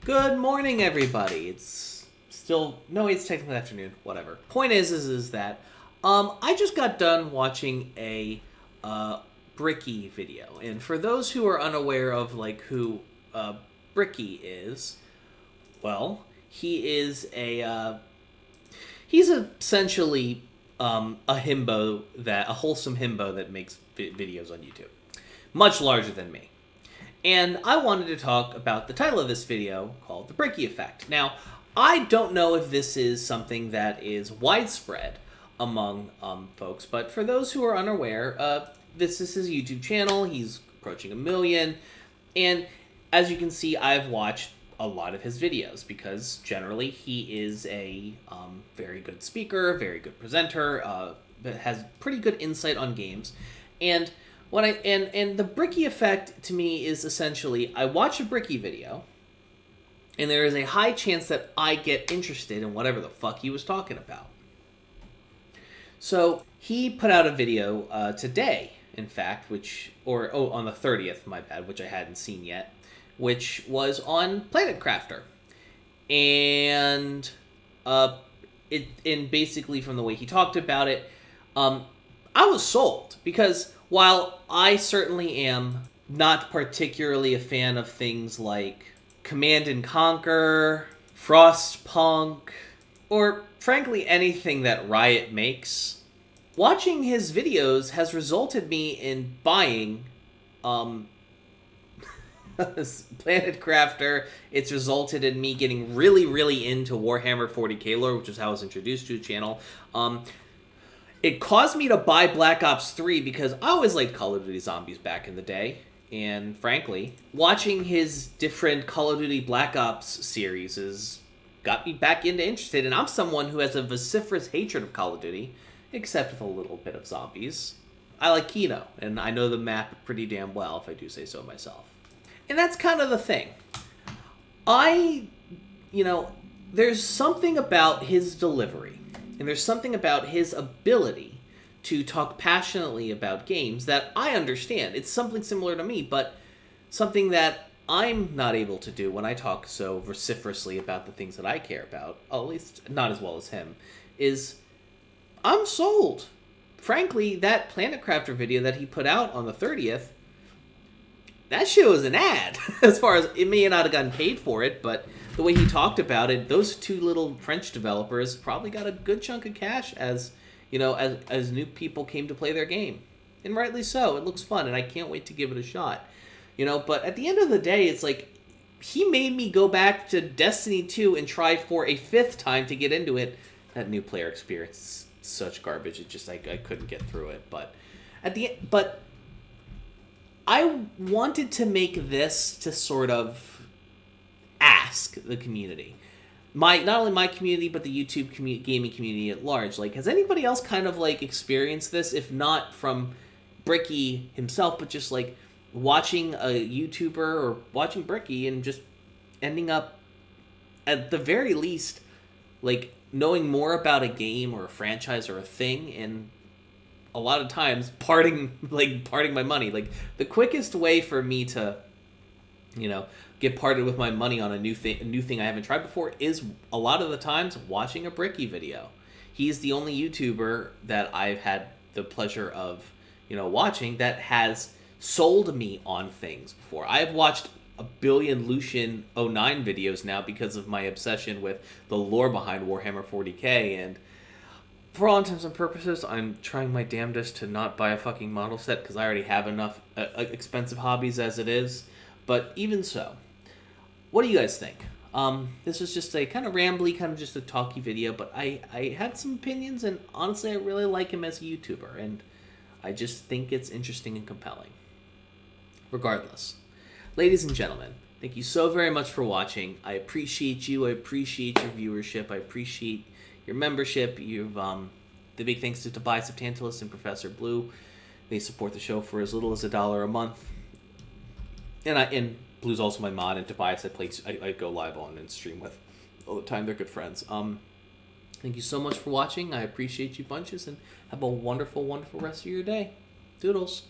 Good morning, everybody. It's still no, it's technically afternoon. Whatever. Point is that I just got done watching a Bricky video, and for those who are unaware of who Bricky is, well, he's essentially a wholesome himbo that makes videos on YouTube, much larger than me. And I wanted to talk about the title of this video, called The Bricky Effect. Now, I don't know if this is something that is widespread among folks, but for those who are unaware, this is his YouTube channel. He's approaching 1 million, and as you can see, I've watched a lot of his videos because generally he is a very good speaker, very good presenter, has pretty good insight on games, and the Bricky effect to me is essentially I watch a Bricky video, and there is a high chance that I get interested in whatever the fuck he was talking about. So he put out a video today, in fact, on the 30th, my bad, which I hadn't seen yet, which was on Planet Crafter, and basically from the way he talked about it, I was sold because while I certainly am not particularly a fan of things like Command and Conquer, Frostpunk, or frankly anything that Riot makes, watching his videos has resulted me in buying Planet Crafter. It's resulted in me getting really, really into Warhammer 40k lore, which is how I was introduced to the channel. It caused me to buy Black Ops 3 because I always liked Call of Duty Zombies back in the day. And frankly, watching his different Call of Duty Black Ops series has got me back interested. And I'm someone who has a vociferous hatred of Call of Duty, except with a little bit of zombies. I like Kino, and I know the map pretty damn well, if I do say so myself. And that's kind of the thing. There's something about his delivery, and there's something about his ability to talk passionately about games that I understand. It's something similar to me, but something that I'm not able to do when I talk so vociferously about the things that I care about, at least not as well as him, is I'm sold. Frankly, that Planet Crafter video that he put out on the 30th, that shit was an ad. As far as it may not have gotten paid for it, but the way he talked about it, those two little French developers probably got a good chunk of cash as new people came to play their game. And rightly so. It looks fun, and I can't wait to give it a shot. But at the end of the day, it's like he made me go back to Destiny 2 and try for a 5th time to get into it. That new player experience is such garbage. It just I couldn't get through it. But I wanted to make this to sort of ask the community, not only my community, but the YouTube gaming community at large. Has anybody else kind of experienced this? If not from Bricky himself, but just watching a YouTuber or watching Bricky and just ending up, at the very least, knowing more about a game or a franchise or a thing, and a lot of times parting my money. The quickest way for me to get parted with my money on a new thing I haven't tried before is a lot of the times watching a Bricky video. He's the only YouTuber that I've had the pleasure of watching that has sold me on things before. I've watched a billion Lucian 09 videos now because of my obsession with the lore behind Warhammer 40k, and for all intents and purposes, I'm trying my damnedest to not buy a fucking model set because I already have enough expensive hobbies as it is. But even so, what do you guys think? This was just a kind of rambly, kind of just a talky video, but I had some opinions, and honestly, I really like him as a YouTuber, and I just think it's interesting and compelling. Regardless, ladies and gentlemen, thank you so very much for watching. I appreciate you. I appreciate your viewership. I appreciate your membership. The big thanks to Tobias of Tantalus and Professor Blue. They support the show for as little as $1 a month. And Blue's also my mod, and Tobias I go live on and stream with all the time. They're good friends. Thank you so much for watching. I appreciate you bunches, and have a wonderful, wonderful rest of your day. Doodles.